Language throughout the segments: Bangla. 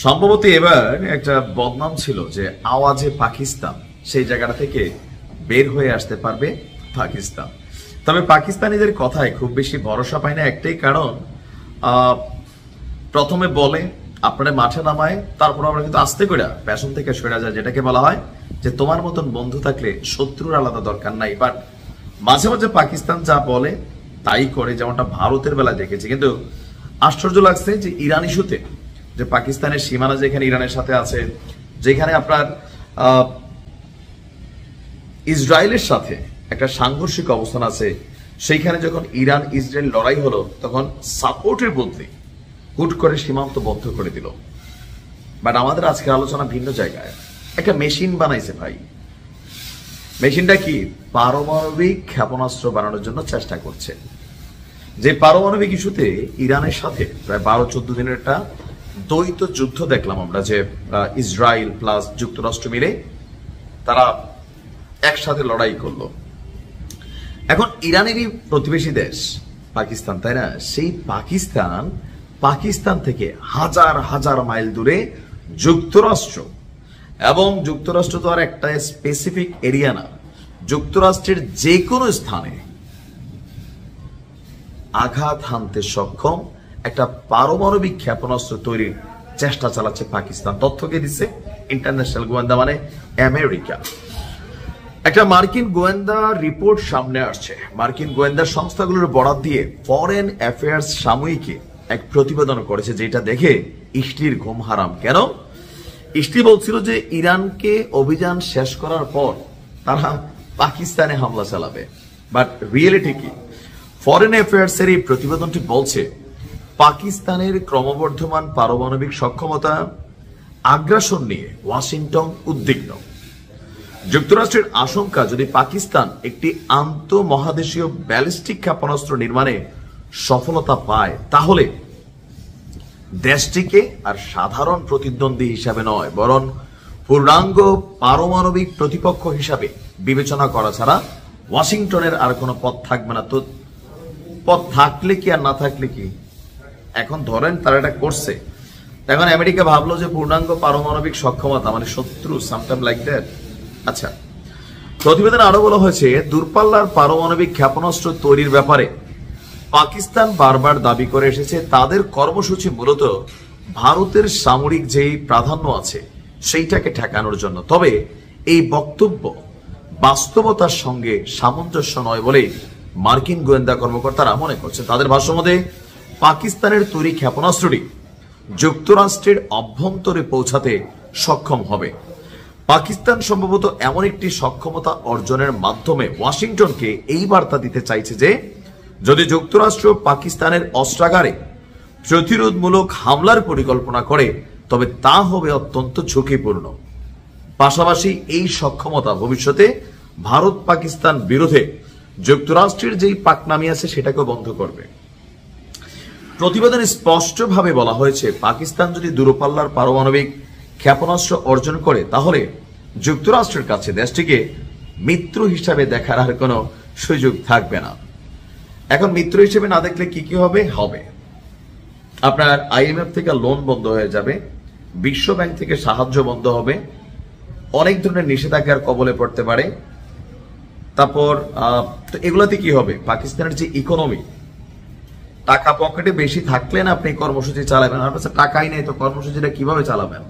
সম্ভবত এবার একটা বদনাম ছিল যে আওয়াজে পাকিস্তান সেই জায়গাটা থেকে বের হয়ে আসতে পারবে পাকিস্তান। তবে পাকিস্তানিদের কথায় খুব বেশি ভরসা পায় না, একটাই কারণ প্রথমে বলে আপনারা মাঠে নামায়, তারপর আমরা কিন্তু আস্তে করে পেছন থেকে সরে যায়, যেটাকে বলা হয় যে তোমার মতন বন্ধু থাকলে শত্রুর আলাদা দরকার নাই। বাট মাঝে মাঝে পাকিস্তান যা বলে তাই করে, যেমনটা ভারতের বেলা দেখেছি। কিন্তু আশ্চর্য লাগছে যে ইরান ইস্যুতে, যে পাকিস্তানের সীমানা যেখানে ইরানের সাথে আছে, যেখানে আপনার ইসরায়েলের সাথে একটা সাংঘর্ষিক অবস্থান আছে, সেইখানে যখন ইরান ইসরায়েল লড়াই হলো তখন সাপোর্টের বদলে হুট করে সীমান্ত বন্ধ করে দিল। বাট আমাদের আজকের আলোচনা ভিন্ন জায়গায়। একটা মেশিন বানাইছে ভাই। মেশিনটা কি? পারমাণবিক ক্ষেপণাস্ত্র বানানোর জন্য চেষ্টা করছে। যে পারমাণবিক ইস্যুতে ইরানের সাথে প্রায় 12-14 দিনের একটা দ্বৈত যুদ্ধ দেখলাম আমরা, যে ইসরায়েল প্লাস যুক্তরাষ্ট্র মিলে তারা একসাথে লড়াই করলো। এখন ইরানেরই প্রতিবেশী দেশ পাকিস্তান, তাই না? সেই পাকিস্তান থেকে হাজার হাজার মাইল দূরে যুক্তরাষ্ট্র, এবং যুক্তরাষ্ট্র তো আর একটা স্পেসিফিক এরিয়া না, যুক্তরাষ্ট্রের যে কোনো স্থানে আঘাত হানতে সক্ষম একটা পারমাণবিক ক্ষেপণাস্ত্র তৈরির চেষ্টা চালাচ্ছে পাকিস্তান। তথ্যকে দিচ্ছে ইন্টারন্যাশনাল গোয়েন্দা, মানে আমেরিকা। একটা মার্কিন গোয়েন্দা রিপোর্ট সামনে আসছে। মার্কিন গোয়েন্দা সংস্থাগুলোর বরাত দিয়ে ফরেন অ্যাফেয়ার্স সাময়িকী এক প্রতিবেদন করেছে, যেটা দেখে ইস্টির ঘুম হারাম। কেন? ইস্টি বলছিল যে ইরানকে অভিযান শেষ করার পর তারা পাকিস্তানে হামলা চালাবে। বাট রিয়েলিটি কি? ফরেন অ্যাফেয়ার্স এর এই প্রতিবেদনটি বলছে পাকিস্তানের ক্রমবর্ধমান পারমাণবিক সক্ষমতা, আগ্রাসন নিয়ে ওয়াশিংটন উদ্বিগ্ন। যুক্তরাষ্ট্রের আশঙ্কা, যদি পাকিস্তান একটি আন্তঃমহাদেশীয় ব্যালিস্টিক ক্ষেপণাস্ত্র নির্মাণে সফলতা পায়, তাহলে দেশটিকে আর সাধারণ প্রতিদ্বন্দ্বী হিসাবে নয়, বরং পূর্ণাঙ্গ পারমাণবিক প্রতিপক্ষ হিসাবে বিবেচনা করা ছাড়া ওয়াশিংটনের আর কোনো পথ থাকবে না। তো পথ থাকলে কি আর না থাকলে কি? এখন ধরেন তারা এটা করছে, এখন আমেরিকা ভাবলো যে পূর্ণাঙ্গ পারমাণবিক সক্ষমতা মানে শত্রু, সামটাইম লাইক দ্যাট। আচ্ছা, প্রতিবেদনে আরো বলা হয়েছে দূরপাল্লার পারমাণবিক ক্ষেপণাস্ত্র তৈরির ব্যাপারে পাকিস্তান বারবার দাবি করে এসেছে তাদের কর্মসূচি মূলত ভারতের সামরিক যেই প্রাধান্য আছে সেইটাকে ঠেকানোর জন্য। তবে এই বক্তব্য বাস্তবতার সঙ্গে সামঞ্জস্য নয় বলে মার্কিন গোয়েন্দা কর্মকর্তারা মনে করছেন। তাদের ভাষ্য মতে পাকিস্তানের তৈরি ক্ষেপণাস্ত্রটি যুক্তরাষ্ট্রের অভ্যন্তরে পৌঁছাতে সক্ষম হবে। পাকিস্তান সম্ভবত এমন একটি সক্ষমতা অর্জনের মাধ্যমে ওয়াশিংটনকে এই বার্তা দিতে চাইছে যে যদি যুক্তরাষ্ট্র পাকিস্তানের অস্ত্রাগারে প্রতিরোধমূলক হামলার পরিকল্পনা করে তবে তা হবে অত্যন্ত ঝুঁকিপূর্ণ। পাশাপাশি এই সক্ষমতা ভবিষ্যতে ভারত পাকিস্তান বিরোধে যুক্তরাষ্ট্রের যেই পাকনামি আছে সেটাকেও বন্ধ করবে। প্রতিবেদনে স্পষ্টভাবে বলা হয়েছে পাকিস্তান যদি দূরপাল্লার পারমাণবিক ক্ষেপণাস্ত্র অর্জন করে তাহলে যুক্তরাষ্ট্রের কাছে দেশটিকে মিত্র হিসাবে দেখার আর কোনো সুযোগ থাকবে না। এখন মিত্র হিসেবে না দেখলে কি কি হবে? আপনার আইএমএফ থেকে লোন বন্ধ হয়ে যাবে, বিশ্ব ব্যাংক থেকে সাহায্য বন্ধ হবে, অনেক ধরনের নিষেধাজ্ঞার কবলে পড়তে পারে। তারপর তো এগুলাতে কি হবে? পাকিস্তানের যে ইকোনমি, টাকা পকেটে বেশি থাকলে না আপনি কর্মসূচি চালাবেন, আর কাছে টাকাই নেই, তো কর্মসূচিটা কিভাবে চালাবেন?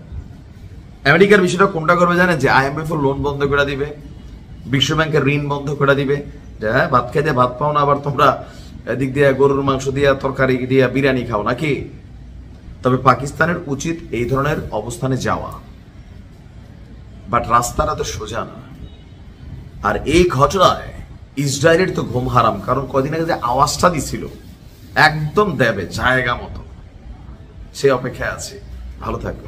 আমেরিকার বিষয়টা কোনটা করবে জানেন? যে আইএমএফ লোন বন্ধ করে দিবে, বিশ্ব ব্যাংকের ঋণ বন্ধ করে দিবে, যে হ্যাঁ ভাত খাইতে ভাত পাও না, আবার তোমরা এদিক দিয়ে গরুর মাংস দিয়া তরকারি দিয়া বিরিয়ানি খাও নাকি? তবে পাকিস্তানের উচিত এই ধরনের অবস্থানে যাওয়া, বাট রাস্তাটা তো সোজা না। আর এই ঘটনায় ইসরায়েলের তো ঘুম হারাম, কারণ কদিন আগে যে আওয়াজটা দিছিল একদম দেবে জায়গা মতো, সেই অপেক্ষায় আছে। ভালো থাকবে।